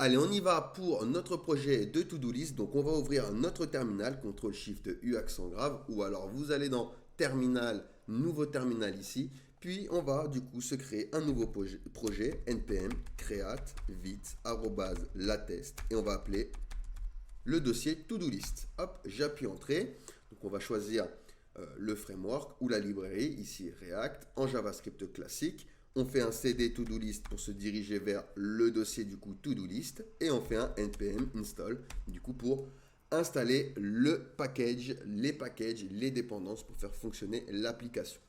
Allez, on y va pour notre projet de to-do list. Donc, on va ouvrir notre terminal, CTRL-SHIFT-U accent grave, ou alors vous allez dans terminal, nouveau terminal ici. Puis, on va du coup se créer un nouveau projet npm create vite @latest et on va appeler le dossier to-do list. Hop, j'appuie entrée. Donc, on va choisir le framework ou la librairie, ici React, en JavaScript classique. On fait un cd to-do list pour se diriger vers le dossier du coup to-do list et on fait un npm install du coup pour installer le package, les dépendances pour faire fonctionner l'application.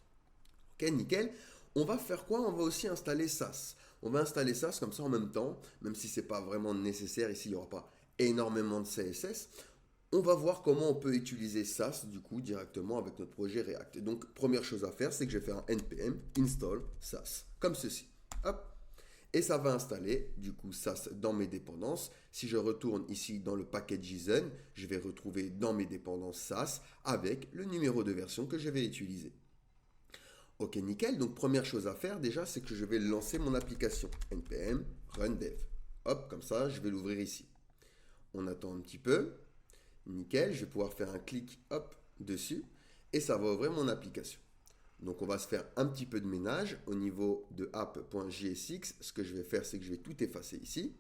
Ok, nickel. On va faire quoi? On va aussi installer SAS. On va installer SAS comme ça en même temps, même si c'est pas vraiment nécessaire. Ici, il n'y aura pas énormément de CSS. On va voir comment on peut utiliser SAS du coup directement avec notre projet React. Et donc, première chose à faire, c'est que je vais faire un npm install SAS, comme ceci. Hop. Et ça va installer du coup SAS dans mes dépendances. Si je retourne ici dans le package JSON, je vais retrouver dans mes dépendances SAS avec le numéro de version que je vais utiliser. Ok, nickel. Donc, première chose à faire déjà, c'est que je vais lancer mon application. npm run dev. Hop, comme ça, je vais l'ouvrir ici. On attend un petit peu. Nickel, je vais pouvoir faire un clic hop dessus et ça va ouvrir mon application. Donc on va se faire un petit peu de ménage au niveau de app.jsx. Ce que je vais faire, c'est que je vais tout effacer ici.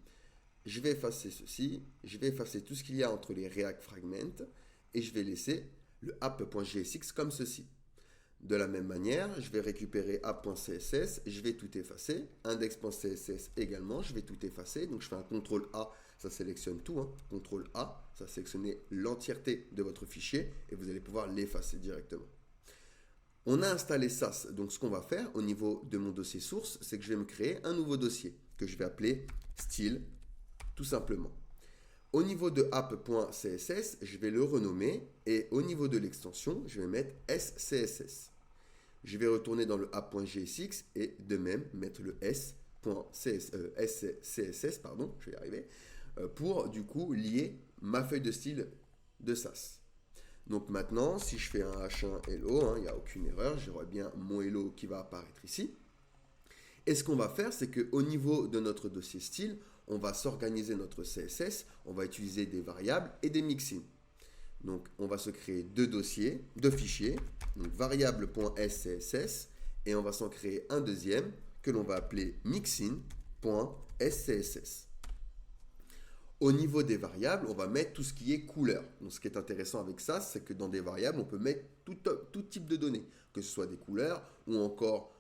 Je vais effacer ceci, je vais effacer tout ce qu'il y a entre les React Fragments et je vais laisser le app.jsx comme ceci. De la même manière, je vais récupérer app.css, je vais tout effacer. Index.css également, je vais tout effacer. Donc je fais un CTRL A, ça sélectionne tout. CTRL A, ça sélectionne l'entièreté de votre fichier et vous allez pouvoir l'effacer directement. On a installé SAS. Donc ce qu'on va faire au niveau de mon dossier source, c'est que je vais me créer un nouveau dossier que je vais appeler style, tout simplement. Au niveau de app.css, je vais le renommer et au niveau de l'extension, je vais mettre SCSS. Je vais retourner dans le app.jsx et de même mettre le SCSS, pardon, je vais y arriver, pour du coup lier ma feuille de style de SAS. Donc maintenant, si je fais un H1 hello, il n'y a aucune erreur, j'aurai bien mon hello qui va apparaître ici. Et ce qu'on va faire, c'est qu'au niveau de notre dossier style, on va s'organiser notre CSS, on va utiliser des variables et des mixins. Donc, on va se créer deux dossiers, deux fichiers, donc variable.scss, et on va s'en créer un deuxième que l'on va appeler mixin.scss. Au niveau des variables, on va mettre tout ce qui est couleur. Donc, ce qui est intéressant avec ça, c'est que dans des variables, on peut mettre tout type de données, que ce soit des couleurs ou encore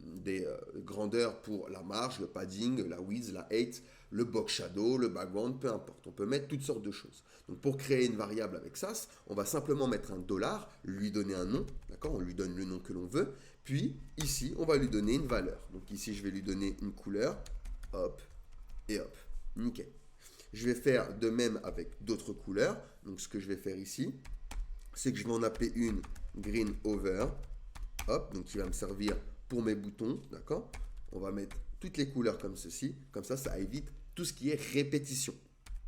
des grandeurs pour la marge, le padding, la width, la height, le box shadow, le background, peu importe. On peut mettre toutes sortes de choses. Donc pour créer une variable avec SAS, on va simplement mettre un $, lui donner un nom, d'accord? On lui donne le nom que l'on veut. Puis ici, on va lui donner une valeur. Donc ici, je vais lui donner une couleur, hop, et hop, nickel. Je vais faire de même avec d'autres couleurs. Donc ce que je vais faire ici, c'est que je vais en appeler une green over, hop, donc qui va me servir pour mes boutons, d'accord? On va mettre toutes les couleurs comme ceci, comme ça évite tout ce qui est répétition.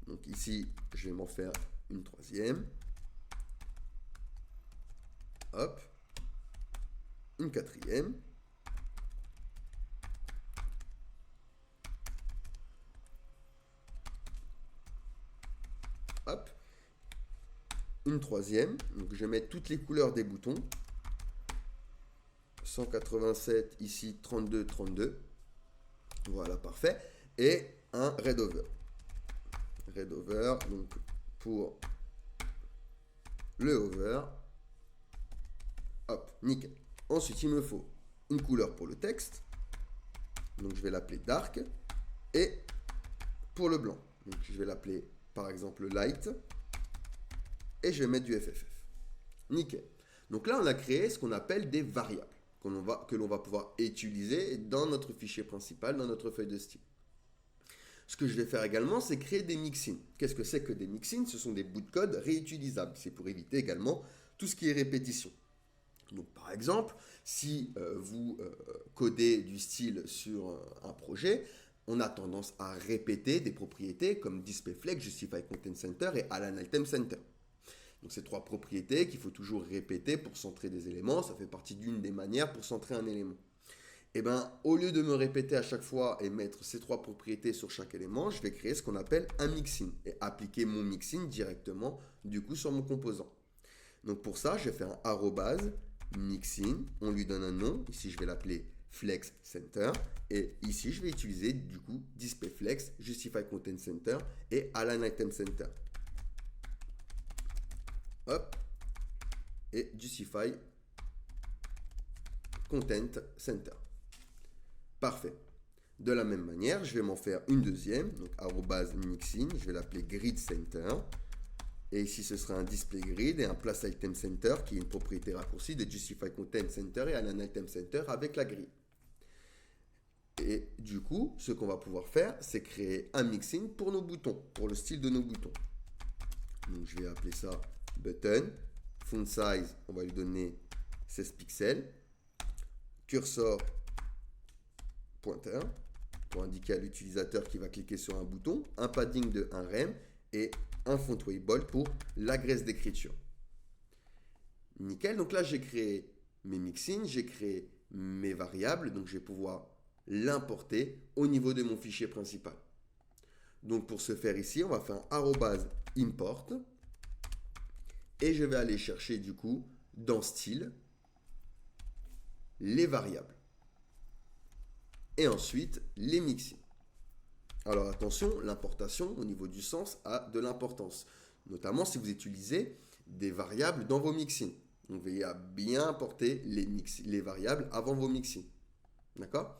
Donc ici, je vais m'en faire une troisième, hop, une quatrième, hop, une troisième, donc je vais mettre toutes les couleurs des boutons, 187 ici, 32, 32, voilà, parfait, et un red over. Red over, donc pour le over, hop, nickel. Ensuite, il me faut une couleur pour le texte, donc je vais l'appeler dark, et pour le blanc, donc je vais l'appeler par exemple light, et je vais mettre du FFF. Nickel. Donc là, on a créé ce qu'on appelle des variables que l'on va pouvoir utiliser dans notre fichier principal, dans notre feuille de style. Ce que je vais faire également, c'est créer des mixins. Qu'est-ce que c'est que des mixins? Ce sont des bouts de code réutilisables. C'est pour éviter également tout ce qui est répétition. Donc par exemple, si vous codez du style sur un projet, on a tendance à répéter des propriétés comme displayFlex, Justify Content Center et Align Item Center. Donc ces trois propriétés qu'il faut toujours répéter pour centrer des éléments, ça fait partie d'une des manières pour centrer un élément. Et ben, au lieu de me répéter à chaque fois et mettre ces trois propriétés sur chaque élément, je vais créer ce qu'on appelle un mixin et appliquer mon mixin directement du coup sur mon composant. Donc pour ça, je vais faire un arrobase mixin, on lui donne un nom, ici je vais l'appeler flex center et ici je vais utiliser du coup displayFlex, justify content center et align item center. Hop, et justify content center. Parfait. De la même manière, je vais m'en faire une deuxième, donc arrobase mixin, je vais l'appeler grid center. Et ici, ce sera un display grid et un place item center qui est une propriété raccourcie de justify content center et align item center avec la grille. Et du coup, ce qu'on va pouvoir faire, c'est créer un mixin pour nos boutons, pour le style de nos boutons. Donc, je vais appeler ça button. Font size, on va lui donner 16 pixels. Cursor pointeur pour indiquer à l'utilisateur qui va cliquer sur un bouton. Un padding de 1 rem et un font weight bold pour l'agresse d'écriture. Nickel. Donc là, j'ai créé mes mixins, j'ai créé mes variables. Donc, je vais pouvoir l'importer au niveau de mon fichier principal. Donc, pour ce faire ici, on va faire un arrobase import. Et je vais aller chercher du coup dans style les variables. Et ensuite les mixins. Alors attention, l'importation au niveau du sens a de l'importance. Notamment si vous utilisez des variables dans vos mixins. Donc veillez à bien importer les variables avant vos mixins. D'accord?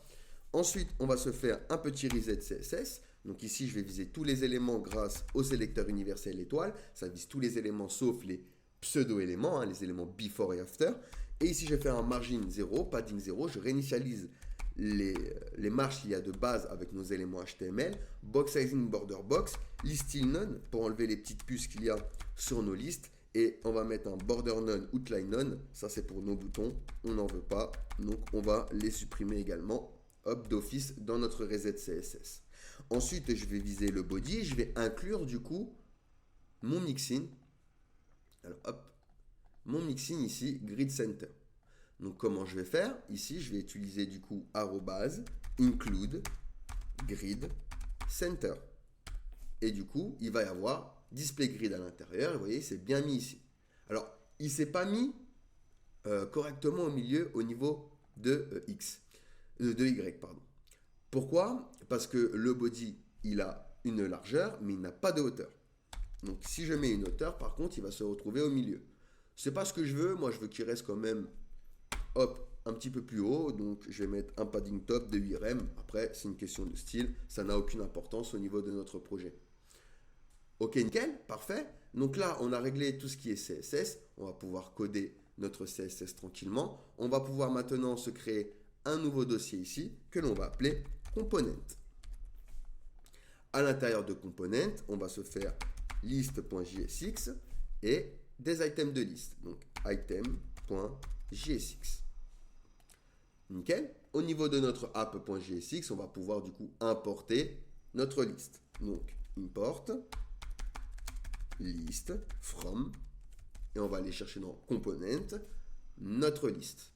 Ensuite, on va se faire un petit reset CSS. Donc ici, je vais viser tous les éléments grâce au sélecteur universel étoile. Ça vise tous les éléments sauf les pseudo-éléments, les éléments before et after. Et ici, je vais faire un margin 0, padding 0. Je réinitialise les marges qu'il y a de base avec nos éléments HTML. Box sizing border box. List till none pour enlever les petites puces qu'il y a sur nos listes. Et on va mettre un border none, outline none. Ça, c'est pour nos boutons. On n'en veut pas. Donc, on va les supprimer également. Hop, d'office dans notre reset CSS. Ensuite, je vais viser le body et je vais inclure du coup mon mixin. Alors hop, mon mixin ici, grid center. Donc comment je vais faire? Ici, je vais utiliser du coup arrobase include grid center. Et du coup, il va y avoir display grid à l'intérieur. Vous voyez, c'est bien mis ici. Alors, il ne s'est pas mis correctement au milieu au niveau de X. De Y, pardon. Pourquoi? Parce que le body, il a une largeur, mais il n'a pas de hauteur. Donc, si je mets une hauteur, par contre, il va se retrouver au milieu. C'est pas ce que je veux. Moi, je veux qu'il reste quand même, hop, un petit peu plus haut. Donc, je vais mettre un padding top de 8 rem. Après, c'est une question de style. Ça n'a aucune importance au niveau de notre projet. Ok, nickel, parfait. Donc là, on a réglé tout ce qui est CSS. On va pouvoir coder notre CSS tranquillement. On va pouvoir maintenant se créer un nouveau dossier ici que l'on va appeler component. À l'intérieur de component, on va se faire list.jsx et des items de liste. Donc item.jsx. Nickel. Au niveau de notre app.jsx, on va pouvoir du coup importer notre liste. Donc import list from et on va aller chercher dans component notre liste.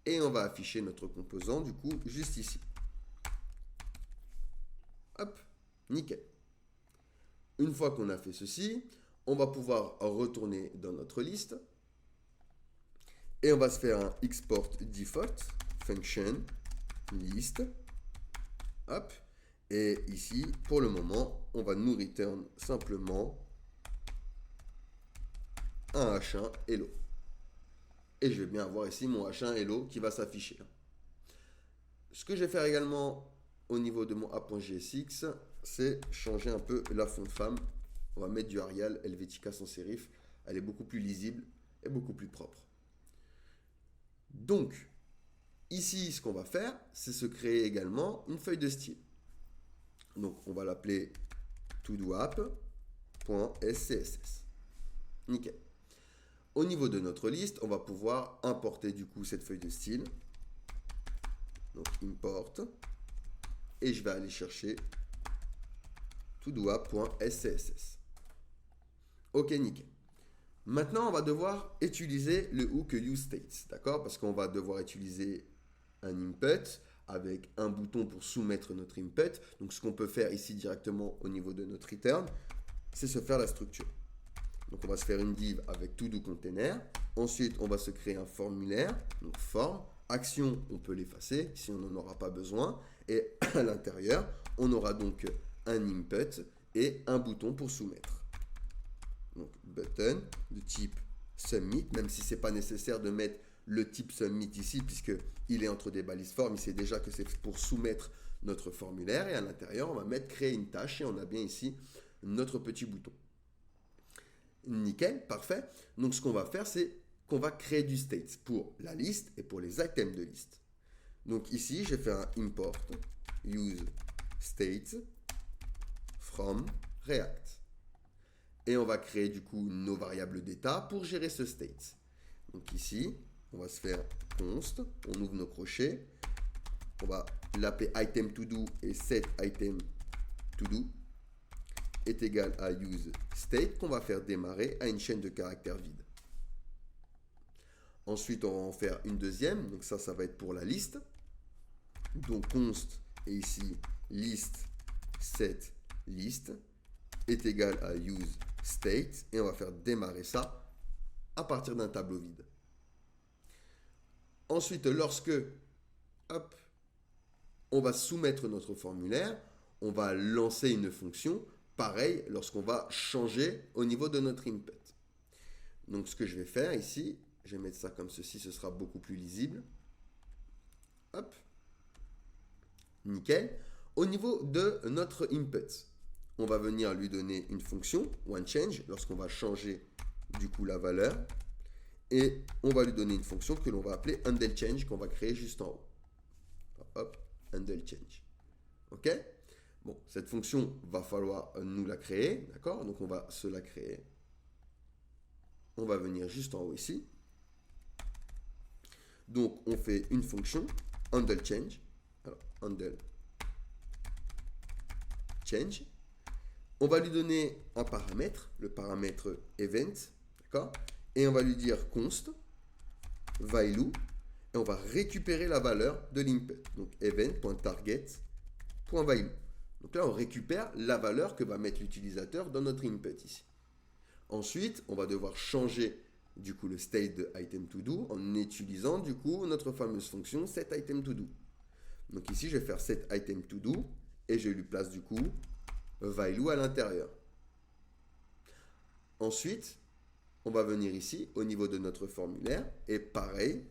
Et on va afficher notre composant du coup juste ici. Hop, nickel. Une fois qu'on a fait ceci, on va pouvoir retourner dans notre liste. Et on va se faire un export default function list. Hop. Et ici, pour le moment, on va nous return simplement un H1 hello. Et je vais bien avoir ici mon H1 hello qui va s'afficher. Ce que je vais faire également au niveau de mon app.jsx, c'est changer un peu la font femme. On va mettre du Arial Helvetica sans sérif. Elle est beaucoup plus lisible et beaucoup plus propre. Donc, ici, ce qu'on va faire, c'est se créer également une feuille de style. Donc, on va l'appeler todoapp.scss. Nickel. Au niveau de notre liste, on va pouvoir importer du coup cette feuille de style. Donc import. Et je vais aller chercher todoapp.scss. Ok, nickel. Maintenant, on va devoir utiliser le hook useStates, d'accord? Parce qu'on va devoir utiliser un input avec un bouton pour soumettre notre input. Donc ce qu'on peut faire ici directement au niveau de notre return, c'est se faire la structure. Donc on va se faire une div avec todo container. Ensuite, on va se créer un formulaire, donc form. Action, on peut l'effacer si on n'en aura pas besoin. Et à l'intérieur, on aura donc un input et un bouton pour soumettre. Donc button de type submit, même si ce n'est pas nécessaire de mettre le type submit ici, puisqu'il est entre des balises form, il sait déjà que c'est pour soumettre notre formulaire. Et à l'intérieur, on va mettre créer une tâche et on a bien ici notre petit bouton. Nickel, parfait. Donc ce qu'on va faire, c'est qu'on va créer du state pour la liste et pour les items de liste. Donc ici, j'ai fait un import use state from React. Et on va créer du coup nos variables d'état pour gérer ce state. Donc ici, on va se faire const, on ouvre nos crochets, on va l'appeler item to do et set item to do est égal à use state qu'on va faire démarrer à une chaîne de caractères vide. Ensuite, on va en faire une deuxième, donc ça va être pour la liste. Donc const et ici list set list est égal à use state et on va faire démarrer ça à partir d'un tableau vide. Ensuite, lorsque on va soumettre notre formulaire, on va lancer une fonction. Pareil, lorsqu'on va changer au niveau de notre input. Donc, ce que je vais faire ici, je vais mettre ça comme ceci, ce sera beaucoup plus lisible. Hop. Nickel. Au niveau de notre input, on va venir lui donner une fonction, onChange, lorsqu'on va changer du coup la valeur. Et on va lui donner une fonction que l'on va appeler handleChange, qu'on va créer juste en haut. Hop, handleChange. OK ? Bon, cette fonction, va falloir nous la créer, d'accord? Donc, on va se la créer. On va venir juste en haut ici. Donc, on fait une fonction, handleChange. Alors, handleChange. On va lui donner un paramètre, le paramètre event, d'accord? Et on va lui dire const, value, et on va récupérer la valeur de l'input. Donc, event.target.value. Donc là, on récupère la valeur que va mettre l'utilisateur dans notre input ici. Ensuite, on va devoir changer du coup le state de item2do en utilisant du coup notre fameuse fonction setItem2do. Donc ici, je vais faire setItem2do et je lui place du coup value à l'intérieur. Ensuite, on va venir ici au niveau de notre formulaire et pareil,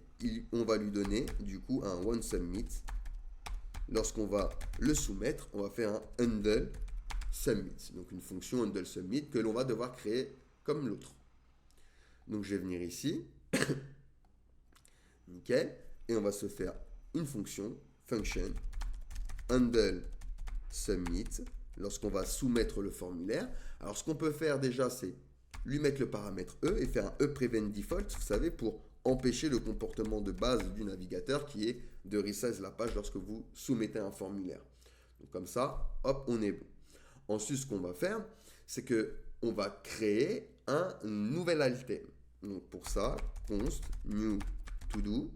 on va lui donner du coup un onSubmit. Lorsqu'on va le soumettre, on va faire un handle submit. Donc une fonction handle submit que l'on va devoir créer comme l'autre. Donc je vais venir ici. Nickel. Et on va se faire une fonction, function, handle submit, lorsqu'on va soumettre le formulaire. Alors ce qu'on peut faire déjà, c'est lui mettre le paramètre E et faire un ePreventDefault, vous savez, pour empêcher le comportement de base du navigateur qui est de resize la page lorsque vous soumettez un formulaire. Donc comme ça, hop, on est bon. Ensuite, ce qu'on va faire, c'est que on va créer un nouvel item. Donc pour ça, const new to do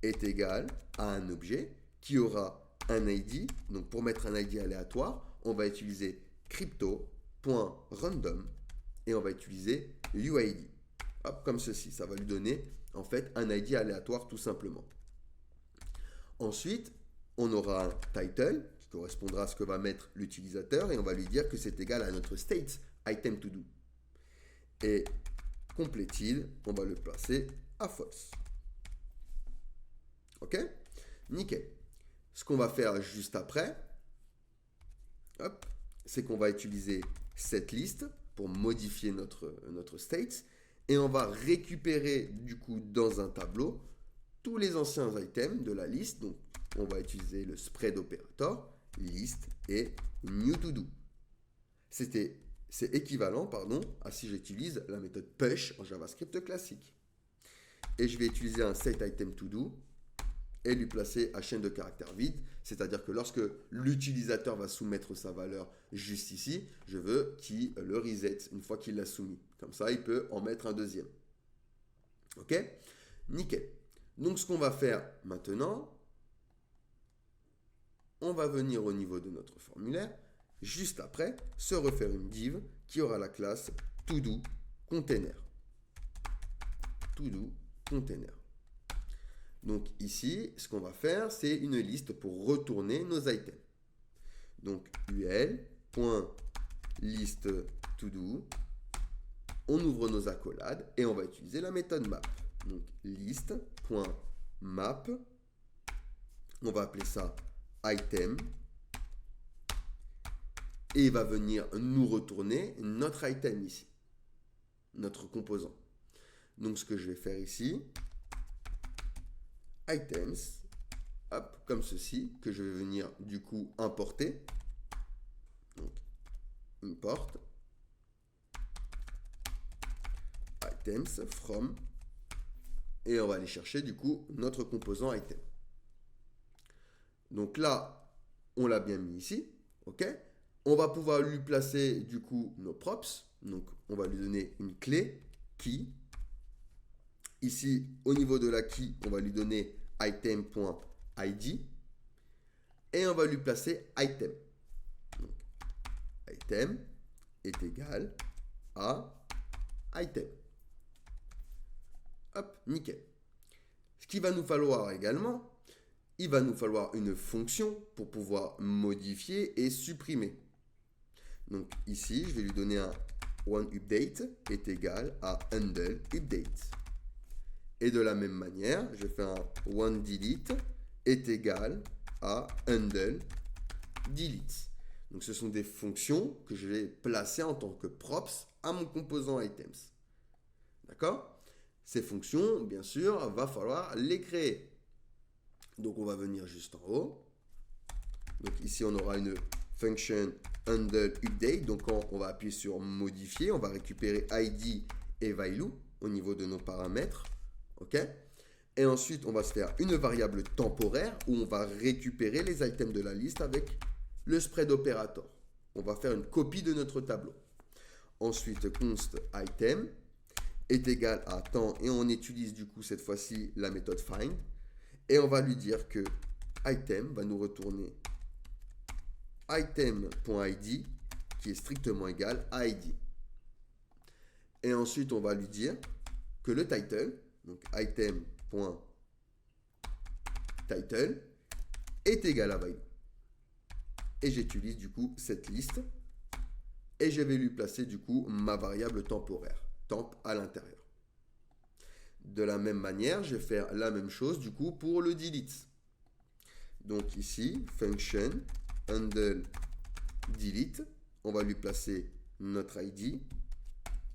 est égal à un objet qui aura un ID. Donc pour mettre un ID aléatoire, on va utiliser crypto.random et on va utiliser UID. Hop, comme ceci, ça va lui donner en fait un ID aléatoire tout simplement. Ensuite, on aura un title qui correspondra à ce que va mettre l'utilisateur et on va lui dire que c'est égal à notre state item to do. Et complétile, on va le placer à false. OK? Nickel. Ce qu'on va faire juste après, c'est qu'on va utiliser cette liste pour modifier notre state et on va récupérer du coup dans un tableau tous les anciens items de la liste. Donc, on va utiliser le spread operator, list et new to do. C'est équivalent, à si j'utilise la méthode push en JavaScript classique. Et je vais utiliser un setItem2do et lui placer à chaîne de caractères vide. C'est-à-dire que lorsque l'utilisateur va soumettre sa valeur juste ici, je veux qu'il le reset une fois qu'il l'a soumis. Comme ça, il peut en mettre un deuxième. OK? Nickel. Donc, ce qu'on va faire maintenant, on va venir au niveau de notre formulaire, juste après, se refaire une div qui aura la classe ToDoContainer. ToDoContainer. Donc ici, ce qu'on va faire, c'est une liste pour retourner nos items. Donc ul.list todo, on ouvre nos accolades et on va utiliser la méthode map. Donc list.map, on va appeler ça item, et il va venir nous retourner notre item ici, notre composant. Donc ce que je vais faire ici, items, hop, comme ceci, que je vais venir du coup importer. Donc import items from, et on va aller chercher du coup notre composant item. Donc là, on l'a bien mis ici, ok. On va pouvoir lui placer du coup nos props. Donc on va lui donner une clé key. Ici, au niveau de la key, on va lui donner item.id et on va lui placer item. Donc, item est égal à item. Hop, nickel. Ce qu'il va nous falloir également, il va nous falloir une fonction pour pouvoir modifier et supprimer. Donc ici, je vais lui donner un onUpdate est égal à handleUpdate. Et de la même manière, je fais un onDelete est égal à handleDelete. Donc ce sont des fonctions que je vais placer en tant que props à mon composant items. D'accord? Ces fonctions, bien sûr, va falloir les créer. Donc on va venir juste en haut. Donc ici, on aura une function handleUpdate. Donc quand on va appuyer sur modifier, on va récupérer ID et value au niveau de nos paramètres. OK? Et ensuite, on va se faire une variable temporaire où on va récupérer les items de la liste avec le spread operator. On va faire une copie de notre tableau. Ensuite, const item est égal à temps et on utilise du coup cette fois-ci la méthode find. Et on va lui dire que item va nous retourner item.id qui est strictement égal à id. Et ensuite, on va lui dire que le title, donc item.title, est égal à value. Et j'utilise du coup cette liste et je vais lui placer du coup ma variable temporaire, temp à l'intérieur. De la même manière, je vais faire la même chose du coup pour le delete. Donc ici, function handleDelete, on va lui placer notre ID.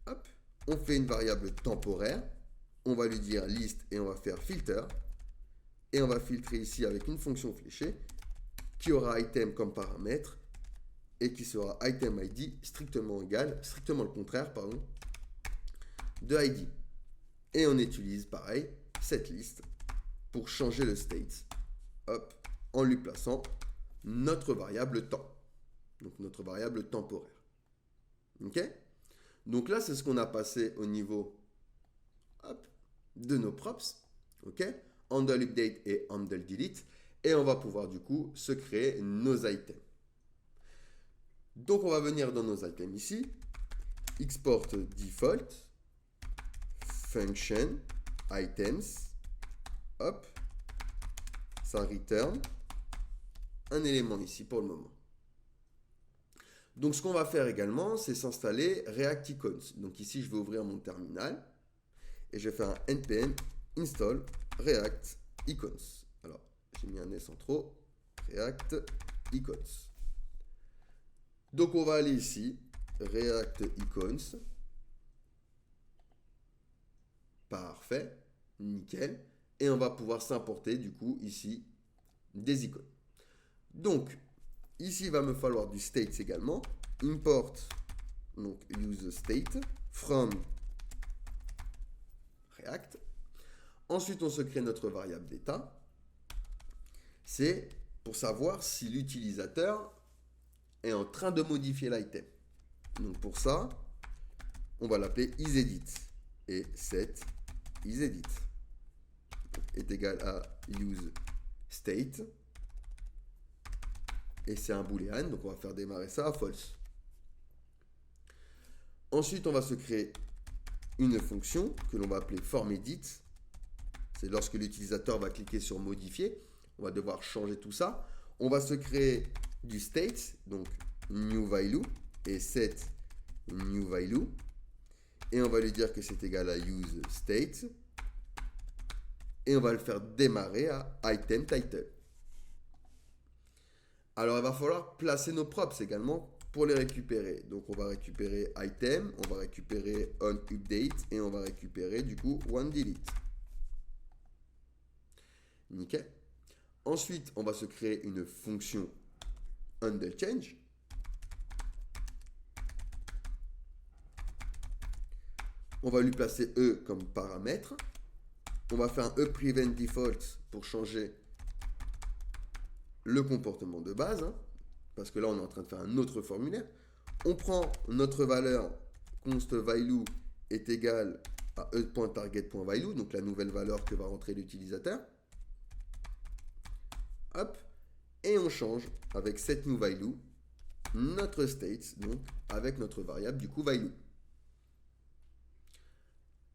Hop, on fait une variable temporaire, on va lui dire list et on va faire filter. Et on va filtrer ici avec une fonction fléchée qui aura item comme paramètre et qui sera item ID strictement le contraire, de ID. Et on utilise pareil cette liste pour changer le state, hop, en lui plaçant notre variable temps, donc notre variable temporaire. Ok? Donc là, c'est ce qu'on a passé au niveau de nos props, ok? handleUpdate et handleDelete, et on va pouvoir du coup se créer nos items. Donc on va venir dans nos items ici, export default, function, items, hop, ça return un élément ici pour le moment. Donc ce qu'on va faire également, c'est s'installer React Icons. Donc ici, je vais ouvrir mon terminal et je vais faire un npm install React Icons. Alors, j'ai mis un S en trop, React Icons. Donc on va aller ici, React Icons. Parfait, nickel. Et on va pouvoir s'importer du coup ici des icônes. Donc, ici, il va me falloir du state également. Import, donc use state, from React. Ensuite, on se crée notre variable d'état. C'est pour savoir si l'utilisateur est en train de modifier l'item. Donc pour ça, on va l'appeler isEdit. Et set isEdit est égal à use state Et c'est un booléen, donc on va faire démarrer ça à false. Ensuite, on va se créer une fonction que l'on va appeler formEdit. C'est lorsque l'utilisateur va cliquer sur modifier. On va devoir changer tout ça. On va se créer du state, donc new value, et set new value. Et on va lui dire que c'est égal à use state. Et on va le faire démarrer à item title. Alors, il va falloir placer nos props également pour les récupérer. Donc, on va récupérer item, on va récupérer onUpdate et on va récupérer du coup onDelete. Nickel. Ensuite, on va se créer une fonction handleChange. On va lui placer E comme paramètre. On va faire un ePreventDefault pour changer le comportement de base, hein, parce que là, on est en train de faire un autre formulaire. On prend notre valeur const value est égale à e.target.value, donc la nouvelle valeur que va rentrer l'utilisateur. Hop, et on change avec cette new value notre state, donc avec notre variable du coup value.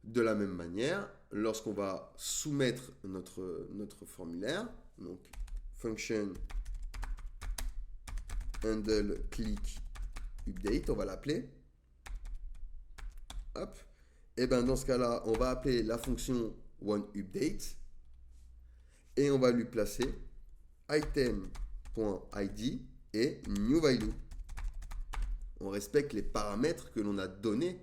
De la même manière, lorsqu'on va soumettre notre formulaire, donc function handle click update, on va l'appeler. Hop. Et bien dans ce cas-là, on va appeler la fonction onUpdate et on va lui placer item.id et new value. On respecte les paramètres que l'on a donnés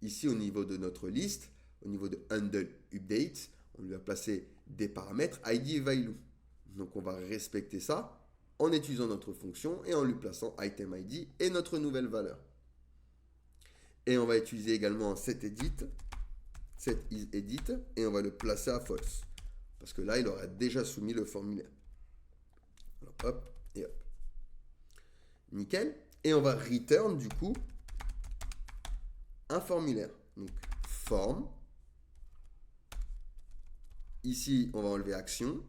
ici au niveau de notre liste, au niveau de handle update. On lui a placé des paramètres id et value. Donc on va respecter ça en utilisant notre fonction et en lui plaçant item id et notre nouvelle valeur. Et on va utiliser également un setEdit et on va le placer à false. Parce que là, il aura déjà soumis le formulaire. Alors, hop et hop. Nickel. Et on va return du coup un formulaire. Donc form. Ici, on va enlever action.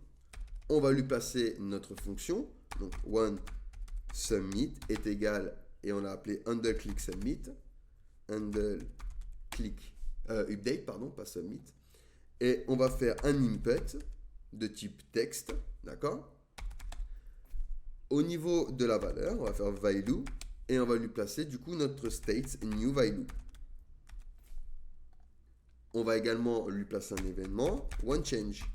On va lui placer notre fonction. Donc onSubmit est égal, et on a appelé handleClickSubmit. Update, pardon, pas submit. Et on va faire un input de type texte, d'accord? Au niveau de la valeur, on va faire value et on va lui placer du coup notre state new value. On va également lui placer un événement, onChange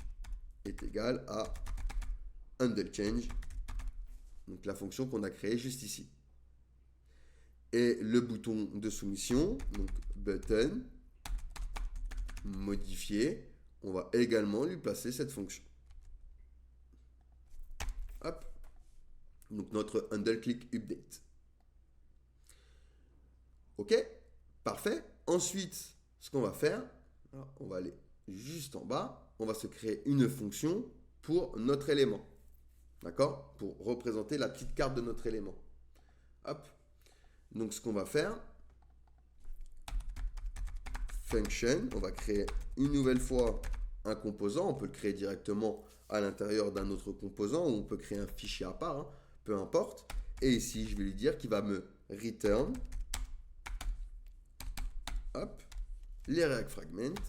est égal à handleChange, donc la fonction qu'on a créée juste ici. Et le bouton de soumission, donc button, modifier, on va également lui placer cette fonction. Hop. Donc notre handleClickUpdate. Ok, parfait. Ensuite, ce qu'on va faire, on va aller juste en bas, on va se créer une fonction pour notre élément. D'accord? Pour représenter la petite carte de notre élément. Hop. Donc ce qu'on va faire, function, on va créer une nouvelle fois un composant. On peut le créer directement à l'intérieur d'un autre composant ou on peut créer un fichier à part, hein, peu importe. Et ici, je vais lui dire qu'il va me return hop, les React Fragments.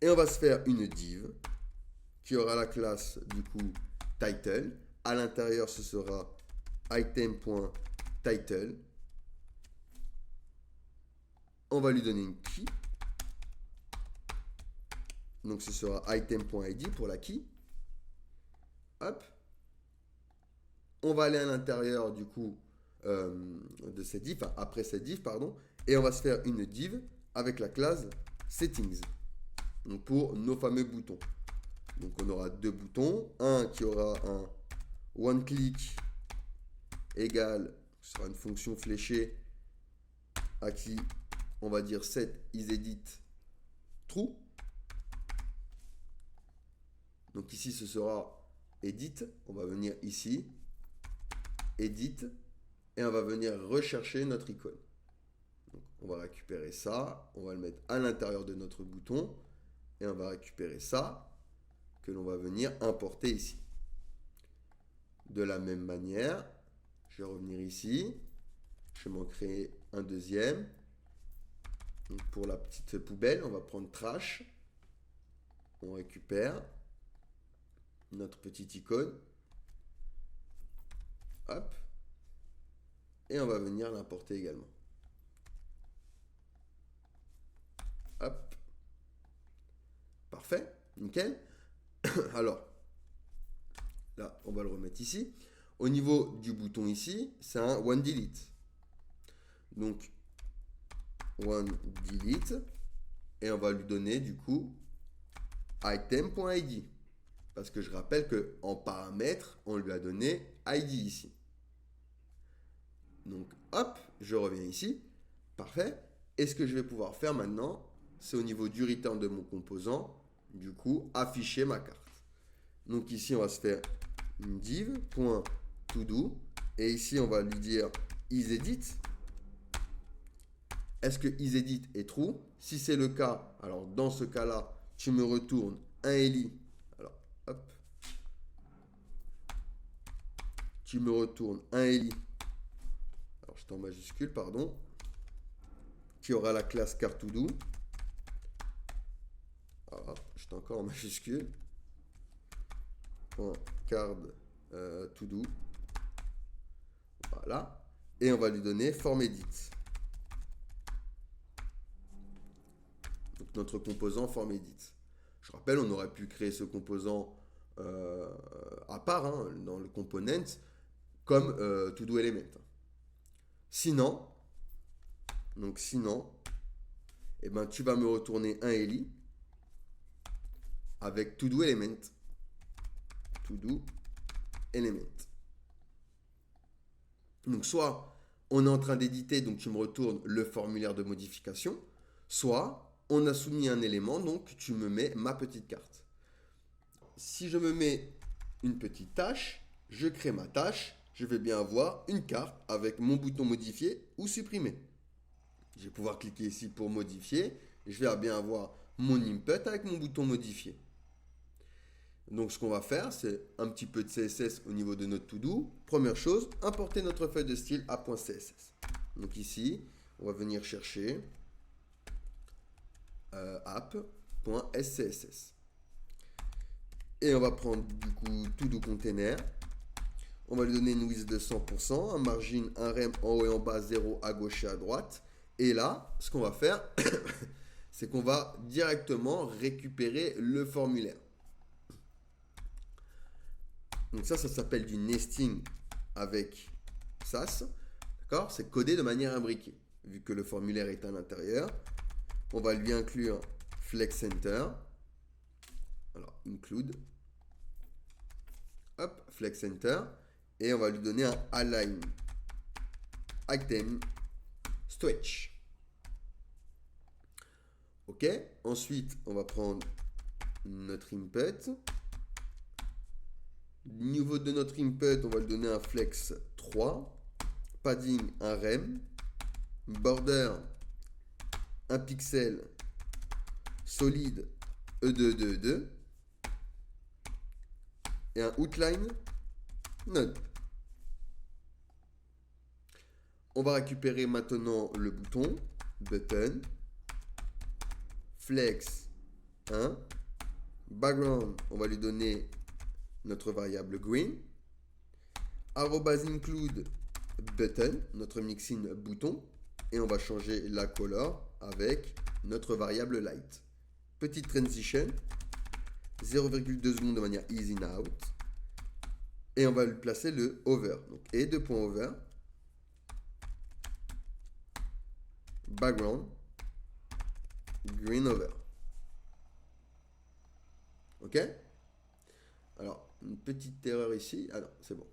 Et on va se faire une div qui aura la classe du coup title. À l'intérieur, ce sera item.title. On va lui donner une key. Donc ce sera item.id pour la key. Hop. On va aller à l'intérieur du coup de cette div, enfin, après cette div, pardon, et on va se faire une div avec la classe settings. Donc pour nos fameux boutons. Donc on aura deux boutons, un qui aura un onClick égale, ce sera une fonction fléchée à qui on va dire set isEdit true. Donc ici ce sera edit, on va venir ici, edit, et on va venir rechercher notre icône. Donc on va récupérer ça, on va le mettre à l'intérieur de notre bouton, et on va récupérer ça, que l'on va venir importer ici. De la même manière, je vais revenir ici. Je vais m'en créer un deuxième. Donc pour la petite poubelle, on va prendre trash. On récupère notre petite icône. Hop. Et on va venir l'importer également. Hop. Parfait. Nickel. Alors, là, on va le remettre ici. Au niveau du bouton ici, c'est un onDelete. Donc, onDelete. Et on va lui donner du coup item.id. Parce que je rappelle qu'en paramètre, on lui a donné ID ici. Donc, hop, je reviens ici. Parfait. Et ce que je vais pouvoir faire maintenant, c'est au niveau du return de mon composant, du coup, afficher ma carte. Donc ici, on va se faire une div.todo. Et ici, on va lui dire isEdit. Est-ce que isEdit est true? Si c'est le cas, alors dans ce cas-là, tu me retournes un eli. Alors, hop. Tu me retournes un eli. Alors, je en majuscule, pardon. Qui aura la classe card2do. Alors, je suis encore en majuscule. Card to do. Voilà. Et on va lui donner form edit. Donc notre composant form edit. Je rappelle, on aurait pu créer ce composant à part dans le component comme to do element. Sinon, eh ben, tu vas me retourner un eli avec to do element. To do element. Donc soit on est en train d'éditer, donc tu me retournes le formulaire de modification, soit on a soumis un élément, donc tu me mets ma petite carte. Si je me mets une petite tâche, je crée ma tâche, je vais bien avoir une carte avec mon bouton modifier ou supprimer. Je vais pouvoir cliquer ici pour modifier, je vais bien avoir mon input avec mon bouton modifier. Donc ce qu'on va faire, c'est un petit peu de CSS au niveau de notre to-do. Première chose, importer notre feuille de style app.css. Donc ici, on va venir chercher app.scss. Et on va prendre du coup to-do container. On va lui donner une width de 100%, un margin, un rem en haut et en bas, 0 à gauche et à droite. Et là, ce qu'on va faire, c'est qu'on va directement récupérer le formulaire. Donc ça s'appelle du nesting avec SAS. D'accord? C'est codé de manière imbriquée. Vu que le formulaire est à l'intérieur, on va lui inclure Flex Center. Alors, include. Hop, Flex Center. Et on va lui donner un align item stretch. OK. Ensuite, on va prendre notre input. Niveau de notre input, on va lui donner un flex 3, padding un rem, border un pixel, solide E2, et un outline node. On va récupérer maintenant le bouton, button, flex 1, background, on va lui donner notre variable green, @include button, notre mixin bouton, et on va changer la color avec notre variable light. Petite transition, 0,2 secondes de manière easy in out, et on va lui placer le over, donc et over, background, green over. OK? Alors, une petite erreur ici. Alors, c'est bon.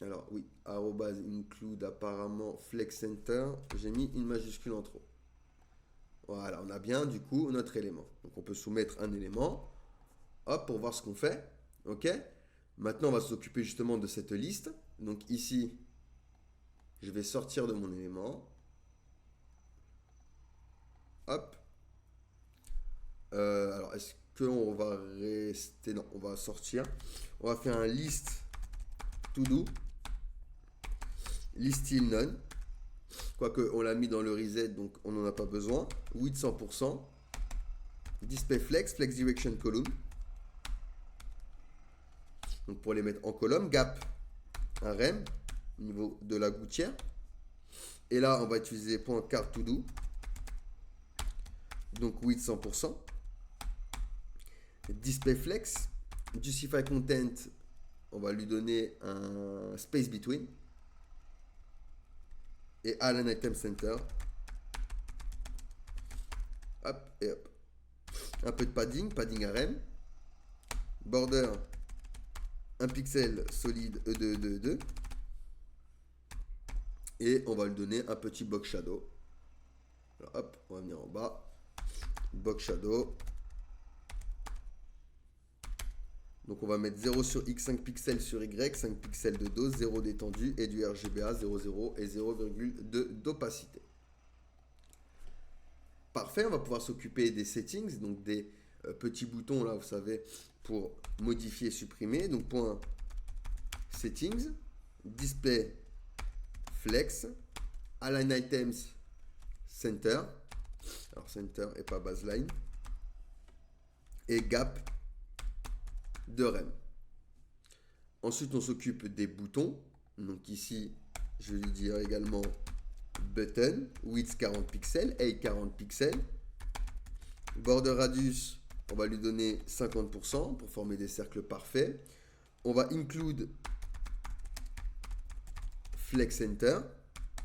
Alors, oui, @include apparemment flex center. J'ai mis une majuscule en trop. Voilà, on a bien du coup notre élément. Donc, on peut soumettre un élément. Hop, pour voir ce qu'on fait. OK? Maintenant, on va s'occuper justement de cette liste. Donc, ici, je vais sortir de mon élément. Hop. Alors, qu'on va rester, non, on va sortir. On va faire un list to do, list till none. Quoique on l'a mis dans le reset, donc on n'en a pas besoin. Width 100%. Display flex, flex direction column. Donc pour les mettre en colonne, gap, un rem au niveau de la gouttière. Et là, on va utiliser point card to do. Donc width 100%. Display flex, justify content, on va lui donner un space between. Et align item center. Hop et hop. Un peu de padding, padding RM. Border, un pixel solide E2, E2, E2. Et on va lui donner un petit box shadow. Alors, hop, on va venir en bas. Box shadow. Donc on va mettre 0 sur X, 5 pixels sur Y, 5 pixels de dose, 0 d'étendue et du RGBA 0,0 et 0,2 d'opacité. Parfait, on va pouvoir s'occuper des settings, donc des petits boutons là, vous savez, pour modifier et supprimer. Donc point settings, display flex, align items center, alors center et pas baseline, et gap de rem. Ensuite, on s'occupe des boutons. Donc ici, je vais lui dire également button, width 40 pixels, height 40 pixels. Border radius, on va lui donner 50% pour former des cercles parfaits. On va include flex center,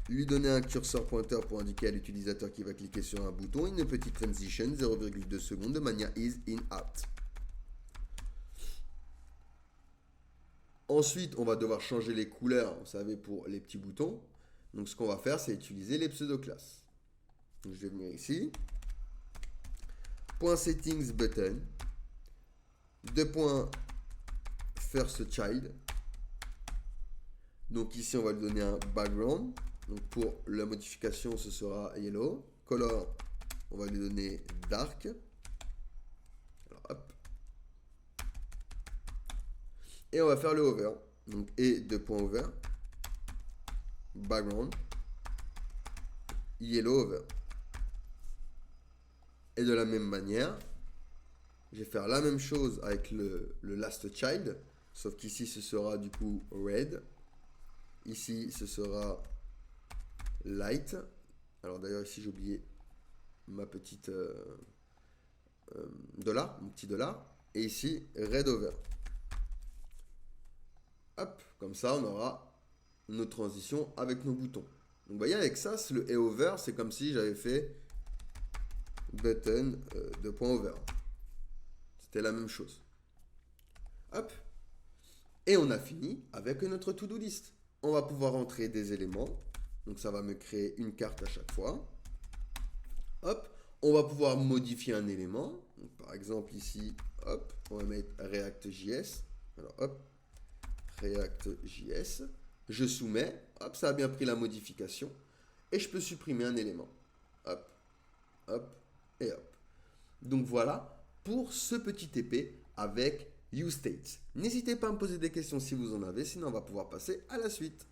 lui donner un curseur pointeur pour indiquer à l'utilisateur qui va cliquer sur un bouton, une petite transition 0,2 secondes de manière ease in out. Ensuite, on va devoir changer les couleurs, vous savez, pour les petits boutons. Donc, ce qu'on va faire, c'est utiliser les pseudo-classes. Donc, je vais venir ici. Point settings button. Deux points first child. Donc, ici, on va lui donner un background. Donc, pour la modification, ce sera yellow. Color, on va lui donner dark. Alors, hop. Et on va faire le hover. Donc, et deux points over. Background. Yellow over. Et de la même manière, je vais faire la même chose avec le last child. Sauf qu'ici, ce sera du coup red. Ici, ce sera light. Alors d'ailleurs, ici, j'ai oublié ma petite dollar, mon petit dollar. Et ici, red over. Hop, comme ça, on aura nos transitions avec nos boutons. Donc, vous voyez, avec ça, le et over, c'est comme si j'avais fait button de point over. C'était la même chose. Hop. Et on a fini avec notre to-do list. On va pouvoir entrer des éléments. Donc, ça va me créer une carte à chaque fois. Hop. On va pouvoir modifier un élément. Donc, par exemple, ici, hop, on va mettre React.js. Alors, hop. React.js, je soumets, hop, ça a bien pris la modification, et je peux supprimer un élément. Hop, hop, et hop. Donc voilà pour ce petit TP avec useState. N'hésitez pas à me poser des questions si vous en avez, sinon on va pouvoir passer à la suite.